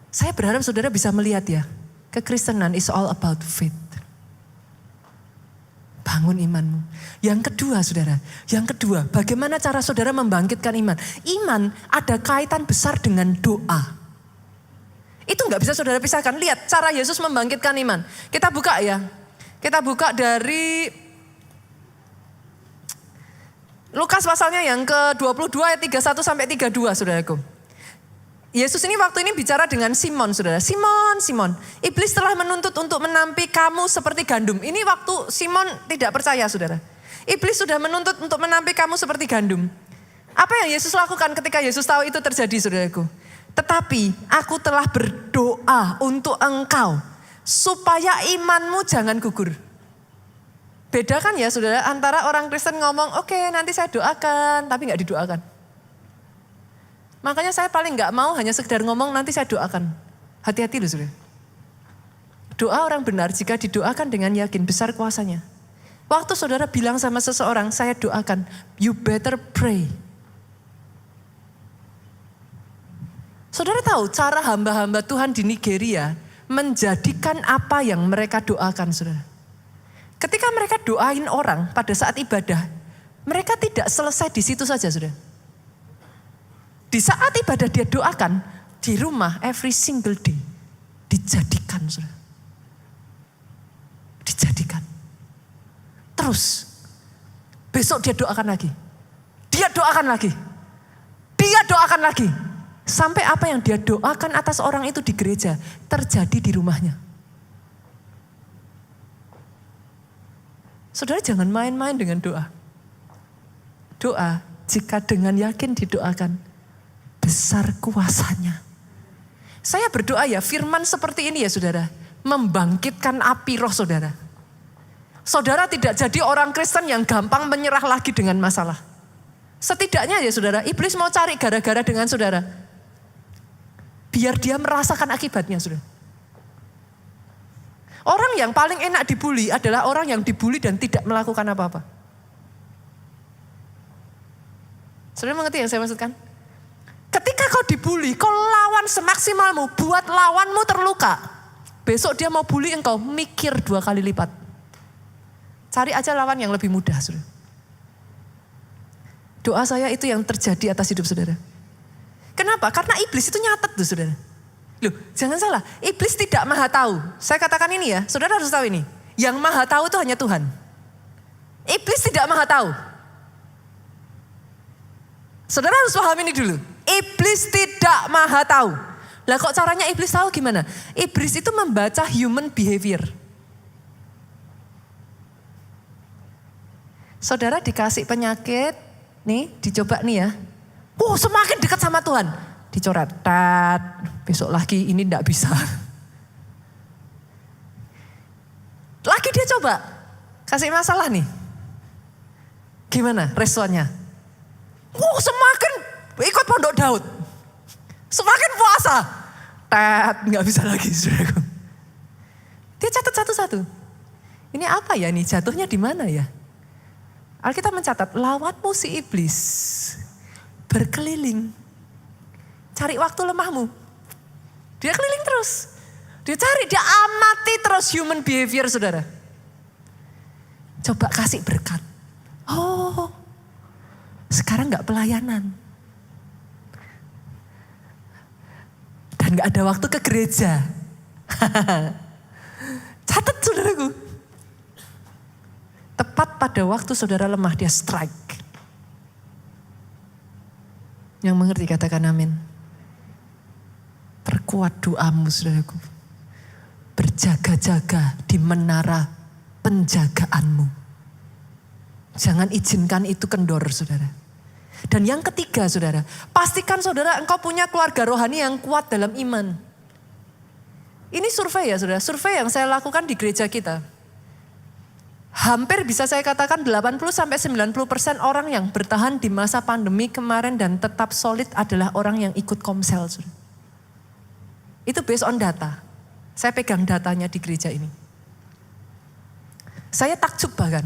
Saya berharap saudara bisa melihat ya, kekristenan is all about faith. Bangun imanmu. Yang kedua saudara, bagaimana cara saudara membangkitkan iman? Iman ada kaitan besar dengan doa. Itu gak bisa saudara pisahkan. Lihat cara Yesus membangkitkan iman. Kita buka ya. Kita buka dari Lukas pasalnya yang ke-22 ayat 31 sampai 32 saudaraku. Yesus ini waktu ini bicara dengan Simon saudara. Simon. Iblis telah menuntut untuk menampi kamu seperti gandum. Ini waktu Simon tidak percaya saudara. Iblis sudah menuntut untuk menampi kamu seperti gandum. Apa yang Yesus lakukan ketika Yesus tahu itu terjadi saudaraku? Tetapi aku telah berdoa untuk engkau supaya imanmu jangan gugur. Beda kan ya saudara antara orang Kristen ngomong oke, nanti saya doakan tapi gak didoakan. Makanya saya paling gak mau hanya sekedar ngomong nanti saya doakan. Hati-hati loh saudara. Doa orang benar jika didoakan dengan yakin besar kuasanya. Waktu saudara bilang sama seseorang, saya doakan, you better pray. Saudara tahu cara hamba-hamba Tuhan di Nigeria menjadikan apa yang mereka doakan, saudara. Ketika mereka doain orang pada saat ibadah, mereka tidak selesai di situ saja, saudara. Di saat ibadah dia doakan, di rumah every single day dijadikan, saudara. Dijadikan. Terus, besok dia doakan lagi. Dia doakan lagi. Dia doakan lagi. Sampai apa yang dia doakan atas orang itu di gereja terjadi di rumahnya. Saudara jangan main-main dengan doa. Doa jika dengan yakin didoakan, besar kuasanya. Saya berdoa ya firman seperti ini ya saudara, membangkitkan api roh saudara. Saudara tidak jadi orang Kristen yang gampang menyerah lagi dengan masalah. Setidaknya ya saudara, iblis mau cari gara-gara dengan saudara. Biar dia merasakan akibatnya, saudara. Orang yang paling enak dibully adalah orang yang dibully dan tidak melakukan apa-apa. Saudara mengerti yang saya maksudkan? Ketika kau dibully, kau lawan semaksimalmu, buat lawanmu terluka. Besok dia mau bully engkau, mikir 2 kali lipat. Cari aja lawan yang lebih mudah, saudara. Doa saya itu yang terjadi atas hidup saudara. Kenapa? Karena iblis itu nyatet tuh saudara. Loh, jangan salah. Iblis tidak maha tahu. Saya katakan ini ya, saudara harus tahu ini. Yang maha tahu itu hanya Tuhan. Iblis tidak maha tahu. Saudara harus paham ini dulu. Iblis tidak maha tahu. Lah kok caranya iblis tahu gimana? Iblis itu membaca human behavior. Saudara dikasih penyakit, nih dicoba nih ya. Semakin dekat sama Tuhan. Dicoret, besok lagi ini enggak bisa. Lagi dia coba, kasih masalah nih. Gimana responnya? Semakin ikut pondok Daud. Semakin puasa. Enggak bisa lagi saudaraku. Dia catat satu-satu. Ini apa ya nih, jatuhnya di mana ya? Alkitab mencatat, lawanmu si iblis berkeliling, cari waktu lemahmu. Dia keliling terus. Dia cari, dia amati terus human behavior saudara. Coba kasih berkat. Sekarang gak pelayanan. Dan gak ada waktu ke gereja. Catat saudaraku. Tepat pada waktu saudara lemah dia strike. Yang mengerti katakan amin. Perkuat doamu saudaraku. Berjaga-jaga di menara penjagaanmu. Jangan izinkan itu kendor saudara. Dan yang ketiga saudara, pastikan saudara engkau punya keluarga rohani yang kuat dalam iman. Ini survei ya saudara, survei yang saya lakukan di gereja kita. Hampir bisa saya katakan 80-90% orang yang bertahan di masa pandemi kemarin dan tetap solid adalah orang yang ikut komsel. Saudara. Itu based on data. Saya pegang datanya di gereja ini. Saya takjub bahkan.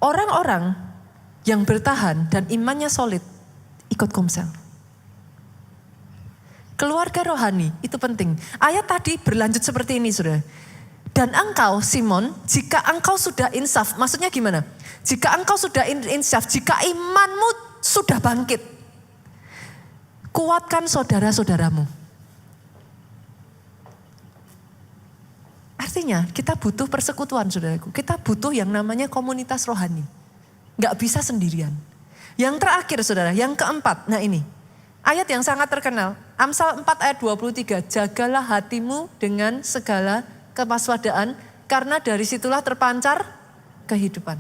Orang-orang yang bertahan dan imannya solid ikut komsel. Keluarga rohani itu penting. Ayat tadi berlanjut seperti ini saudara. Dan engkau Simon, jika engkau sudah insaf, maksudnya gimana? Jika engkau sudah insaf, jika imanmu sudah bangkit, kuatkan saudara-saudaramu. Artinya kita butuh persekutuan saudaraku, kita butuh yang namanya komunitas rohani. Gak bisa sendirian. Yang terakhir saudara, yang keempat, nah ini. Ayat yang sangat terkenal, Amsal 4 ayat 23, jagalah hatimu dengan segala kewaspadaan, karena dari situlah terpancar kehidupan.